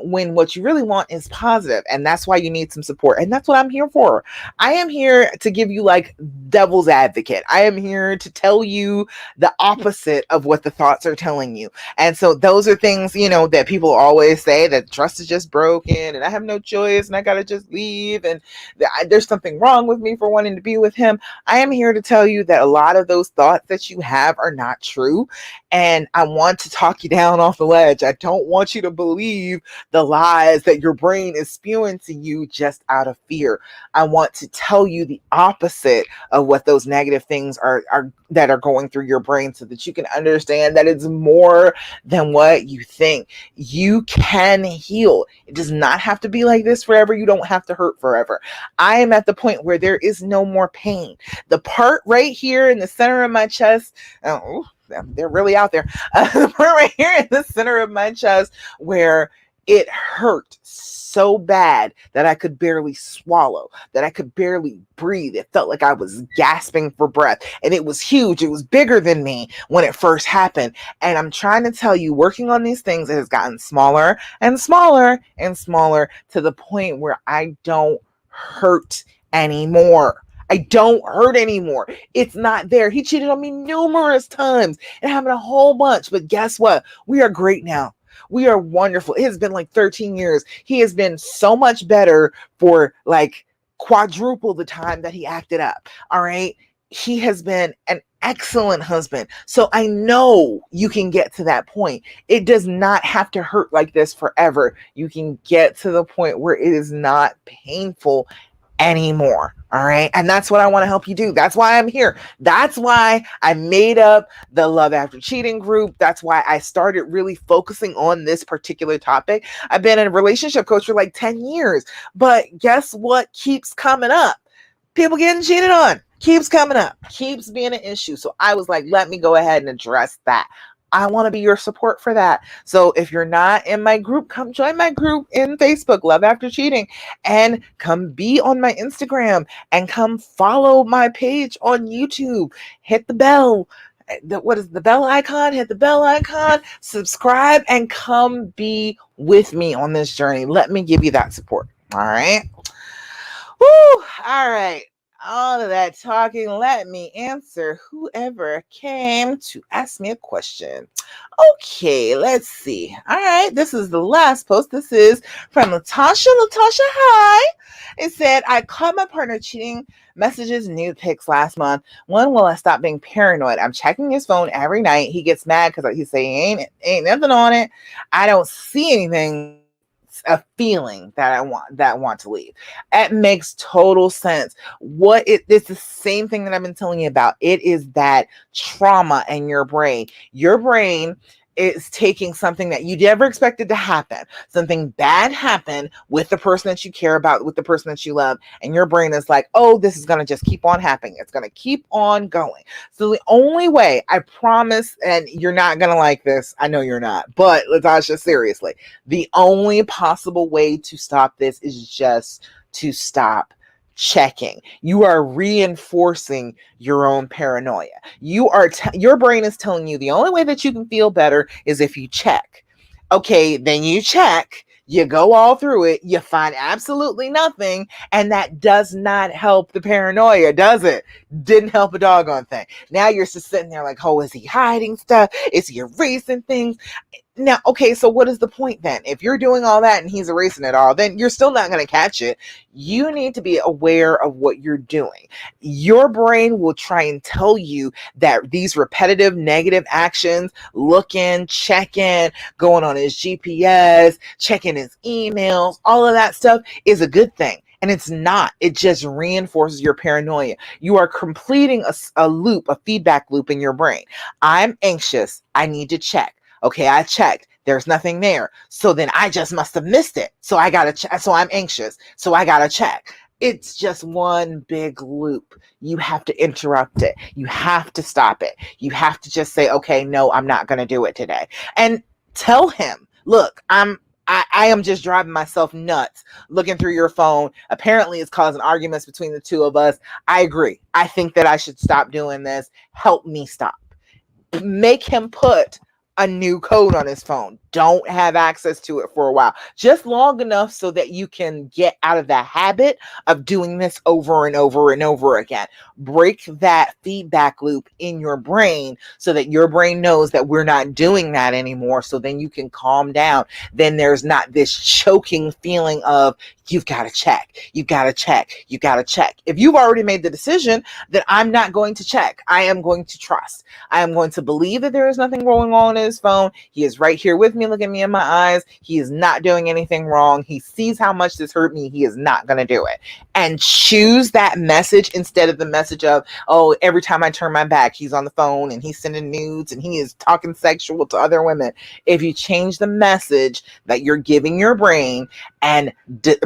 when what you really want is positive. And that's why you need some support. And that's what I'm here for. I am here to give you like devil's advocate. I am here to tell you the opposite of what the thoughts are telling you. And so those are things, that people always say, that trust is just broken and I have no choice and I got to just leave. And there's something wrong with me for wanting to be with him. I am here to tell you that a lot of those thoughts that you have are not true. And I want to talk you down off the ledge. I don't want you to believe the lies that your brain is spewing to you just out of fear. I want to tell you the opposite of what those negative things are that are going through your brain, so that you can understand that it's more than what you think. You can heal. It does not have to be like this forever. You don't have to hurt forever. I am at the point where there is no more pain. The part right here in the center of my chest, they're really out there. The part right here in the center of my chest where it hurt so bad that I could barely swallow, that I could barely breathe. It felt like I was gasping for breath, and it was huge. It was bigger than me when it first happened. And I'm trying to tell you, working on these things, it has gotten smaller and smaller and smaller to the point where I don't hurt anymore. I don't hurt anymore. It's not there. He cheated on me numerous times. It happened a whole bunch. But guess what? We are great now. We are wonderful. It has been like 13 years. He has been so much better for like quadruple the time that he acted up. All right. He has been an excellent husband. So I know you can get to that point. It does not have to hurt like this forever. You can get to the point where it is not painful anymore. All right. And that's what I want to help you do. That's why I'm here. That's why I made up the Love After Cheating group. That's why I started really focusing on this particular topic. I've been a relationship coach for like 10 years, but guess what keeps coming up? People getting cheated on keeps coming up, keeps being an issue. So I was like, let me go ahead and address that. I want to be your support for that. So if you're not in my group, come join my group in Facebook, Love After Cheating, and come be on my Instagram and come follow my page on YouTube. Hit the bell. What is the bell icon? Hit the bell icon, subscribe, and come be with me on this journey. Let me give you that support. All right. Woo. All right. All of that talking, let me answer whoever came to ask me a question. Okay, let's see. All right, this is the last post. This is from Latasha. Latasha, hi. It said, I caught my partner cheating messages, nude pics last month. When will I stop being paranoid? I'm checking his phone every night. He gets mad because he say ain't nothing on it. I don't see anything. A feeling that I want to leave. It makes total sense. It's the same thing that I've been telling you about. It is that trauma in your brain. Your brain is taking something that you never expected to happen. Something bad happened with the person that you care about, with the person that you love, and your brain is like, oh, this is going to just keep on happening. It's going to keep on going. So the only way, I promise, and you're not going to like this, I know you're not, but Latasha, seriously, the only possible way to stop this is just to stop checking. You are reinforcing your own paranoia. Your brain is telling you the only way that you can feel better is if you check. Okay, then you check, you go all through it, you find absolutely nothing, and that does not help the paranoia, does it? Didn't help a doggone thing. Now you're just sitting there like, oh, is he hiding stuff? Is he erasing things? Now, okay, so what is the point then? If you're doing all that and he's erasing it all, then you're still not going to catch it. You need to be aware of what you're doing. Your brain will try and tell you that these repetitive negative actions, looking, checking, going on his GPS, checking his emails, all of that stuff is a good thing. And it's not. It just reinforces your paranoia. You are completing a loop, a feedback loop in your brain. I'm anxious. I need to check. Okay, I checked. There's nothing there. So then I just must have missed it. So I gotta check. So I'm anxious. So I gotta check. It's just one big loop. You have to interrupt it. You have to stop it. You have to just say, okay, no, I'm not gonna do it today. And tell him, look, I am just driving myself nuts looking through your phone. Apparently, it's causing arguments between the two of us. I agree. I think that I should stop doing this. Help me stop. Make him put a new code on his phone. Don't have access to it for a while, just long enough so that you can get out of the habit of doing this over and over and over again. Break that feedback loop in your brain so that your brain knows that we're not doing that anymore. So then you can calm down. Then there's not this choking feeling of you've got to check, you got to check, you got to check. If you've already made the decision that I'm not going to check, I am going to trust. I am going to believe that there is nothing going on in his phone. He is right here with me, looking me in my eyes. He is not doing anything wrong. He sees how much this hurt me. He is not going to do it. And choose that message instead of the message of, oh, every time I turn my back, he's on the phone and he's sending nudes and he is talking sexual to other women. If you change the message that you're giving your brain and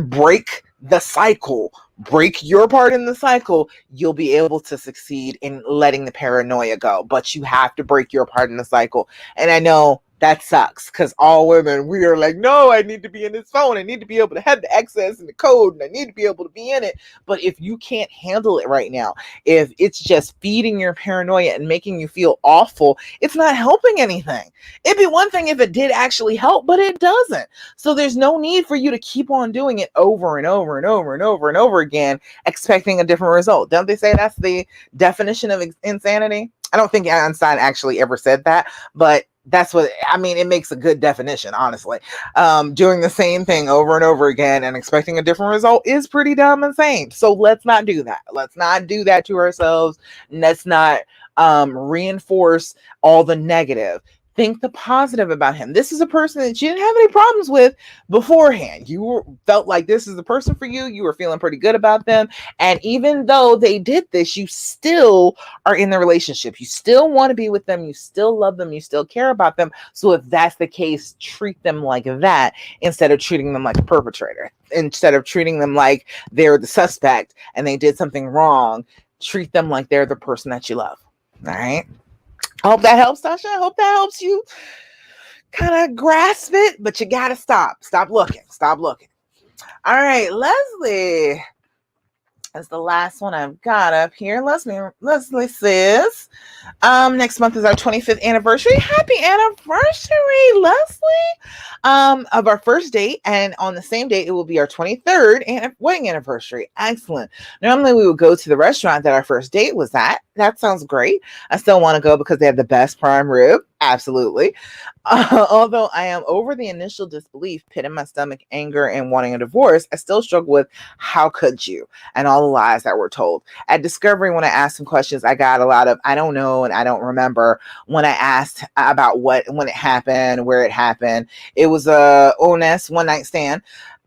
break the cycle, break your part in the cycle, you'll be able to succeed in letting the paranoia go. But you have to break your part in the cycle. And I know that sucks because all women, we are like, no, I need to be in this phone. I need to be able to have the access and the code, and I need to be able to be in it. But if you can't handle it right now, if it's just feeding your paranoia and making you feel awful, it's not helping anything. It'd be one thing if it did actually help, but it doesn't. So there's no need for you to keep on doing it over and over and over and over and over again, expecting a different result. Don't they say that's the definition of insanity? I don't think Einstein actually ever said that, but that's what I mean. It makes a good definition, honestly. Doing the same thing over and over again and expecting a different result is pretty dumb insane. So let's not do that. Let's not do that to ourselves. Let's not reinforce all the negative. Think the positive about him. This is a person that you didn't have any problems with beforehand. Felt like this is the person for you. You were feeling pretty good about them. And even though they did this, you still are in the relationship. You still want to be with them. You still love them. You still care about them. So if that's the case, treat them like that instead of treating them like a perpetrator. Instead of treating them like they're the suspect and they did something wrong, treat them like they're the person that you love. All right. I hope that helps, Tasha. I hope that helps you kind of grasp it, but you got to stop. Stop looking. Stop looking. All right, Leslie. That's the last one I've got up here. Leslie says, next month is our 25th anniversary. Happy anniversary, Leslie. Of our first date. And on the same date, it will be our 23rd wedding anniversary. Excellent. Normally we would go to the restaurant that our first date was at. That sounds great. I still want to go because they have the best prime rib. Absolutely. Although I am over the initial disbelief, pit in my stomach, anger, and wanting a divorce, I still struggle with how could you and all the lies that were told. At Discovery, when I asked some questions, I got a lot of I don't know and I don't remember. When I asked about when it happened, where it happened, it was a honest one night stand.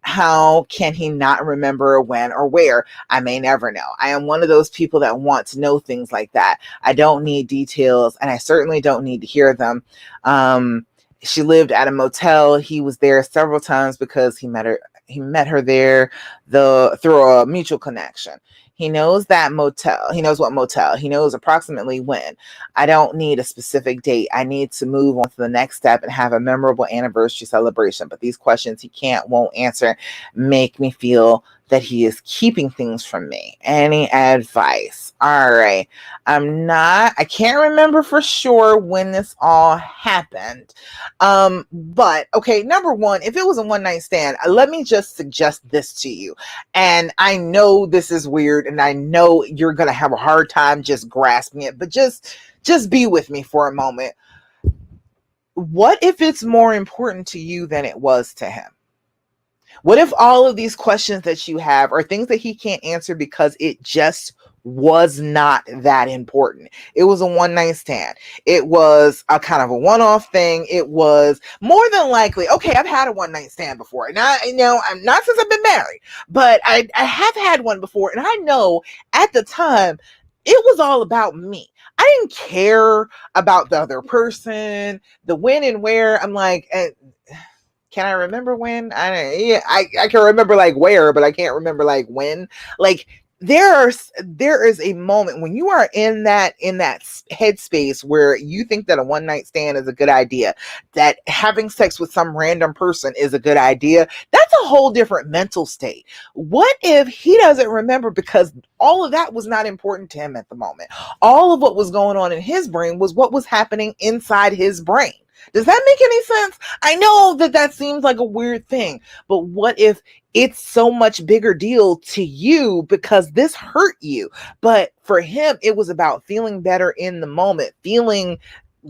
How can he not remember when or where? I may never know. I am one of those people that want to know things like that. I don't need details, and I certainly don't need to hear them. She lived at a motel. He was there several times because he met her. He met her there through a mutual connection. He knows that motel. He knows what motel. He knows approximately when. I don't need a specific date. I need to move on to the next step and have a memorable anniversary celebration. But these questions he won't answer make me feel that he is keeping things from me. Any advice? All right. I can't remember for sure when this all happened. But okay, number one, if it was a one night stand, let me just suggest this to you. And I know this is weird and I know you're going to have a hard time just grasping it, but just be with me for a moment. What if it's more important to you than it was to him? What if all of these questions that you have are things that he can't answer because it just was not that important? It was a one night stand. It was a kind of a one-off thing. It was more than likely, okay, I've had a one night stand before. Now, I'm not since I've been married, but I have had one before. And I know at the time it was all about me. I didn't care about the other person, the when and where. I'm like, can I remember when? I can remember like where, but I can't remember like when. Like there is a moment when you are in that headspace where you think that a one night stand is a good idea, that having sex with some random person is a good idea. That's a whole different mental state. What if he doesn't remember because all of that was not important to him at the moment? All of what was going on in his brain was what was happening inside his brain. Does that make any sense? I know that seems like a weird thing, but what if it's so much bigger deal to you because this hurt you? But for him, it was about feeling better in the moment, feeling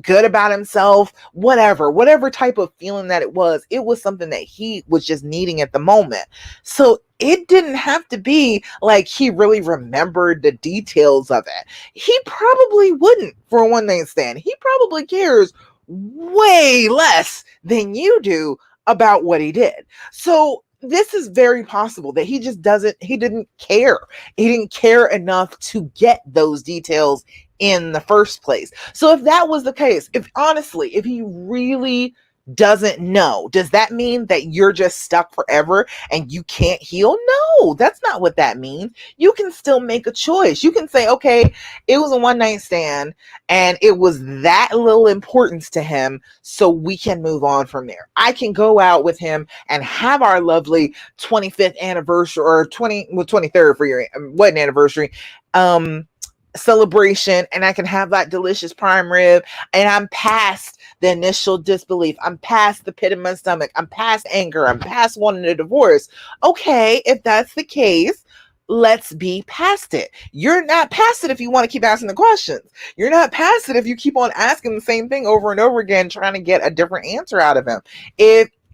good about himself, whatever type of feeling that it was something that he was just needing at the moment. So it didn't have to be like he really remembered the details of it. He probably wouldn't for a one night stand. He probably cares way less than you do about what he did. So this is very possible that he didn't care. He didn't care enough to get those details in the first place. So if that was the case, if he really doesn't know, does that mean that you're just stuck forever and you can't heal? No, that's not what that means. You can still make a choice. You can say, okay, it was a one night stand and it was that little importance to him, so we can move on from there. I can go out with him and have our lovely 25th anniversary or 23rd for your wedding anniversary celebration, and I can have that delicious prime rib, and I'm past the initial disbelief. I'm past the pit in my stomach. I'm past anger. I'm past wanting a divorce. Okay, if that's the case, let's be past it. You're not past it if you want to keep asking the questions. You're not past it if you keep on asking the same thing over and over again, trying to get a different answer out of him.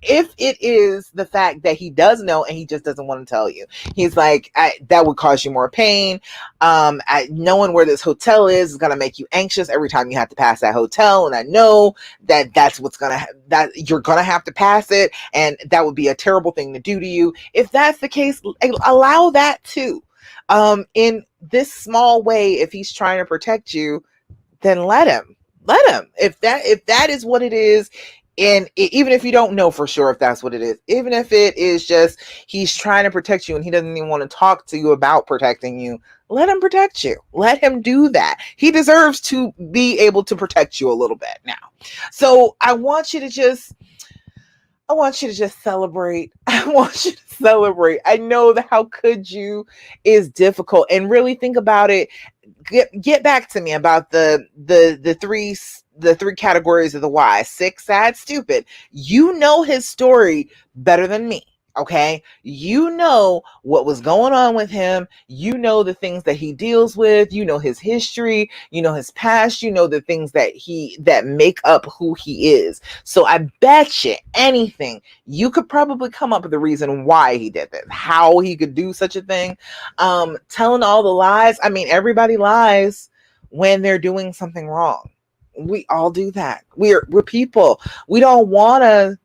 If it is the fact that he does know and he just doesn't want to tell you, he's like, that would cause you more pain. Knowing where this hotel is going to make you anxious every time you have to pass that hotel. And I know that's that you're going to have to pass it. And that would be a terrible thing to do to you. If that's the case, allow that too. In this small way, if he's trying to protect you, then let him. If that is what it is. And even if you don't know for sure if that's what it is, even if it is just he's trying to protect you and he doesn't even want to talk to you about protecting you, let him protect you. Let him do that. He deserves to be able to protect you a little bit now. So I want you to just celebrate. I want you to celebrate. I know that how could you is difficult, and really think about it. Get back to me about the three categories of the why: sick, sad, stupid. You know his story better than me. Okay, you know what was going on with him. You know the things that he deals with. You know his history. You know his past. You know the things that make up who he is. So I bet you anything you could probably come up with a reason why he did this, how he could do such a thing. Telling all the lies. I mean, everybody lies when they're doing something wrong. We all do that. We're people. We don't want to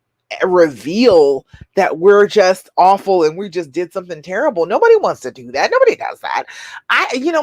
reveal that we're just awful and we just did something terrible. Nobody wants to do that. Nobody does that.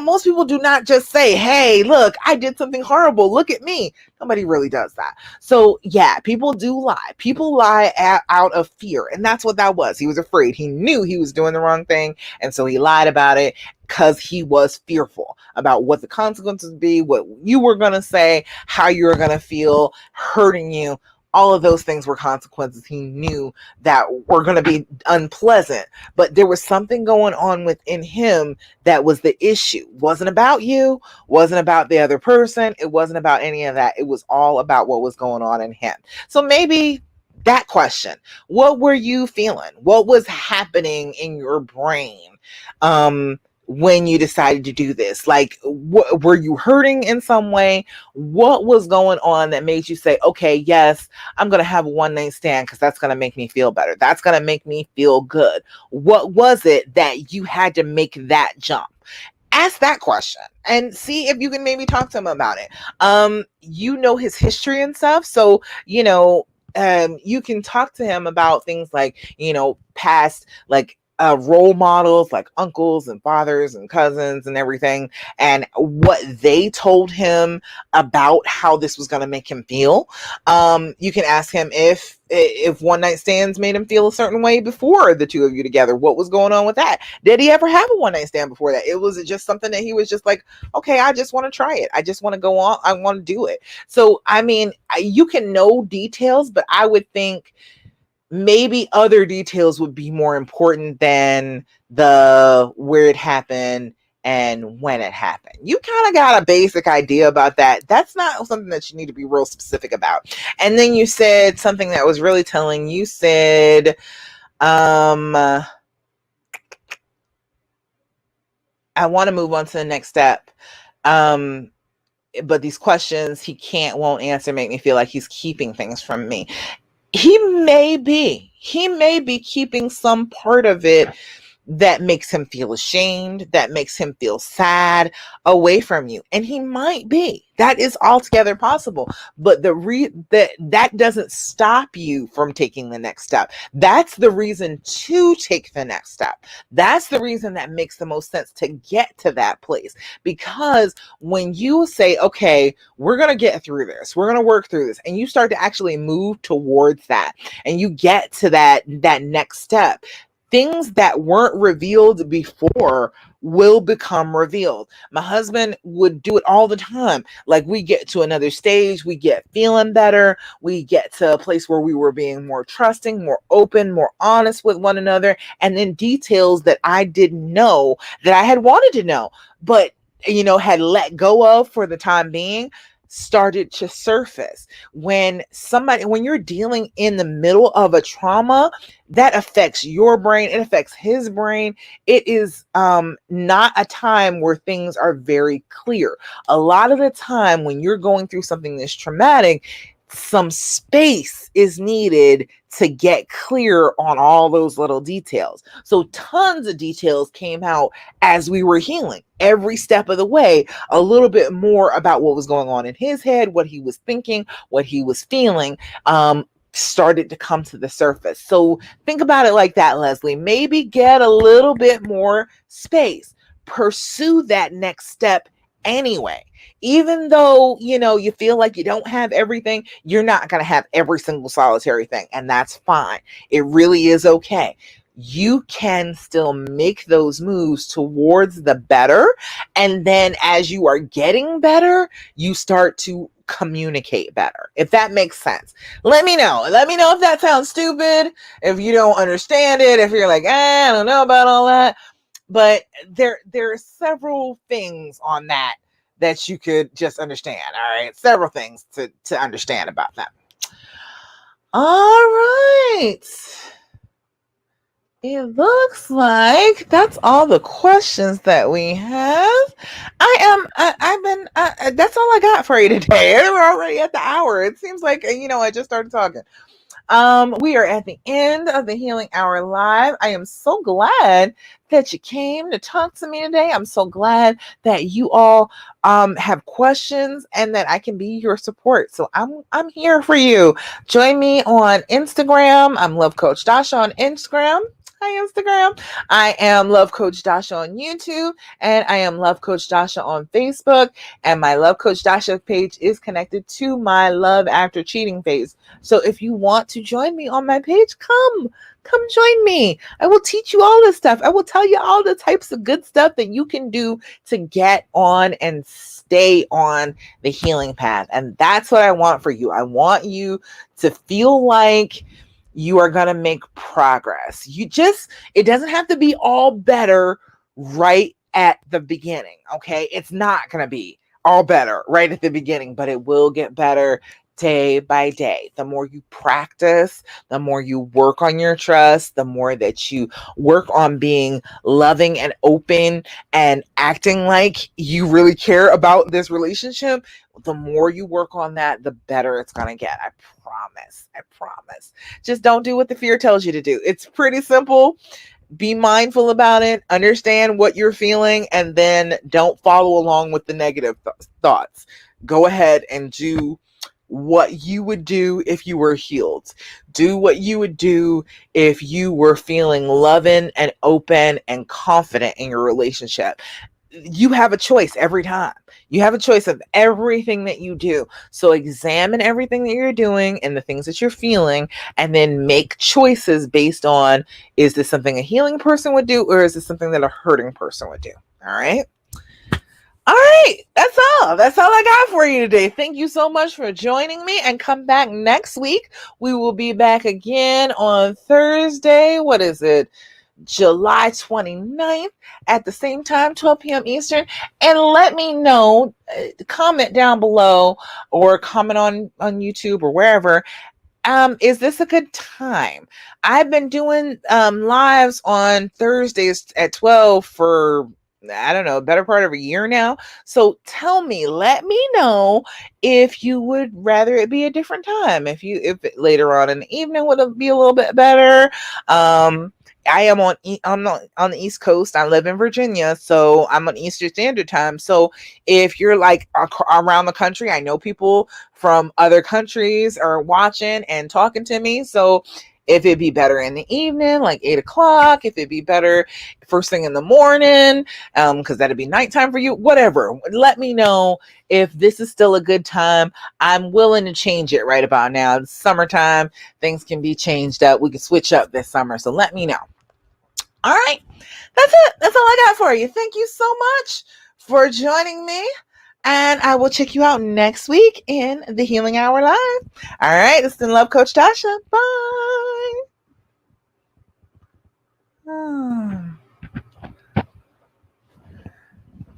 Most people do not just say, hey, look, I did something horrible. Look at me. Nobody really does that. So yeah, people do lie. People lie out of fear. And that's what that was. He was afraid. He knew he was doing the wrong thing. And so he lied about it because he was fearful about what the consequences would be, what you were going to say, how you were going to feel, hurting you. All of those things were consequences he knew that were going to be unpleasant, but there was something going on within him that was the issue. It wasn't about you, wasn't about the other person, it wasn't about any of that. It was all about what was going on in him. So maybe that question, what were you feeling? What was happening in your brain? When you decided to do this, like, were you hurting in some way? What was going on that made you say, okay, yes, I'm going to have a one night stand because that's going to make me feel better. That's going to make me feel good. What was it that you had to make that jump? Ask that question and see if you can maybe talk to him about it. You know his history and stuff. So, you can talk to him about things like, past, like, role models like uncles and fathers and cousins and everything, and what they told him about how this was going to make him feel. You can ask him if one night stands made him feel a certain way before the two of you together. What was going on with that? Did he ever have a one night stand before that? It was just something that he was just like, okay, I just want to try it. I just want to go on. I want to do it. So, I mean, you can know details, but I would think maybe other details would be more important than the where it happened and when it happened. You kind of got a basic idea about that. That's not something that you need to be real specific about. And then you said something that was really telling. You said, I want to move on to the next step. But these questions won't answer make me feel like he's keeping things from me. He may be keeping some part of it that makes him feel ashamed, that makes him feel sad away from you. And he might be. That is altogether possible. But that doesn't stop you from taking the next step. That's the reason to take the next step. That's the reason that makes the most sense to get to that place. Because when you say, okay, we're going to get through this, we're going to work through this, and you start to actually move towards that, and you get to that next step, things that weren't revealed before will become revealed. My husband would do it all the time. Like, we get to another stage, we get feeling better, we get to a place where we were being more trusting, more open, more honest with one another, and then details that I didn't know, that I had wanted to know, but had let go of for the time being, started to surface. When you're dealing in the middle of a trauma that affects your brain, it affects his brain, it is not a time where things are very clear. A lot of the time when you're going through something that's traumatic, some space is needed to get clear on all those little details. So tons of details came out as we were healing. Every step of the way, a little bit more about what was going on in his head, what he was thinking, what he was feeling, started to come to the surface. So think about it like that, Leslie. Maybe get a little bit more space. Pursue that next step anyway. Even though, you feel like you don't have everything, you're not going to have every single solitary thing, and that's fine. It really is okay. You can still make those moves towards the better. And then as you are getting better, you start to communicate better, if that makes sense. Let me know if that sounds stupid, if you don't understand it, if you're like, I don't know about all that. But there are several things on that you could just understand. All right, several things to understand about that. All right. It looks like that's all the questions that we have. That's all I got for you today. We're already at the hour. It seems like, I just started talking. We are at the end of the Healing Hour Live. I am so glad that you came to talk to me today. I'm so glad that you all have questions and that I can be your support. So I'm here for you. Join me on Instagram. I'm Love Coach Dasha on Instagram. Hi, Instagram. I am Love Coach Dasha on YouTube, and I am Love Coach Dasha on Facebook. And my Love Coach Dasha page is connected to my Love After Cheating page. So if you want to join me on my page, come join me. I will teach you all this stuff. I will tell you all the types of good stuff that you can do to get on and stay on the healing path. And that's what I want for you. I want you to feel like you are going to make progress. It doesn't have to be all better right at the beginning. Okay. It's not going to be all better right at the beginning, but it will get better day by day. The more you practice, the more you work on your trust, the more that you work on being loving and open and acting like you really care about this relationship, the more you work on that, the better it's going to get. I promise. I promise. Just don't do what the fear tells you to do. It's pretty simple. Be mindful about it, understand what you're feeling, and then don't follow along with the negative thoughts. Go ahead and do what you would do if you were healed. Do what you would do if you were feeling loving and open and confident in your relationship. You have a choice every time. You have a choice of everything that you do. So examine everything that you're doing and the things that you're feeling, and then make choices based on, is this something a healing person would do, or is this something that a hurting person would do? All right. All right, that's all. That's all I got for you today. Thank you so much for joining me, and come back next week. We will be back again on Thursday. What is it? July 29th at the same time, 12 p.m. Eastern. And let me know, comment down below or comment on YouTube or wherever. Is this a good time? I've been doing lives on Thursdays at 12 for, I don't know, better part of a year now. So let me know if you would rather it be a different time. If later on in the evening would be a little bit better. I am on the East Coast. I live in Virginia, so I'm on Eastern Standard Time. So if you're like around the country, I know people from other countries are watching and talking to me. So if it'd be better in the evening, like 8 o'clock, if it'd be better first thing in the morning, because that'd be nighttime for you, whatever. Let me know if this is still a good time. I'm willing to change it right about now. It's summertime, things can be changed up. We can switch up this summer. So let me know. All right. That's it. That's all I got for you. Thank you so much for joining me. And I will check you out next week in the Healing Hour Live. All right. This is Love Coach Tasha. Bye.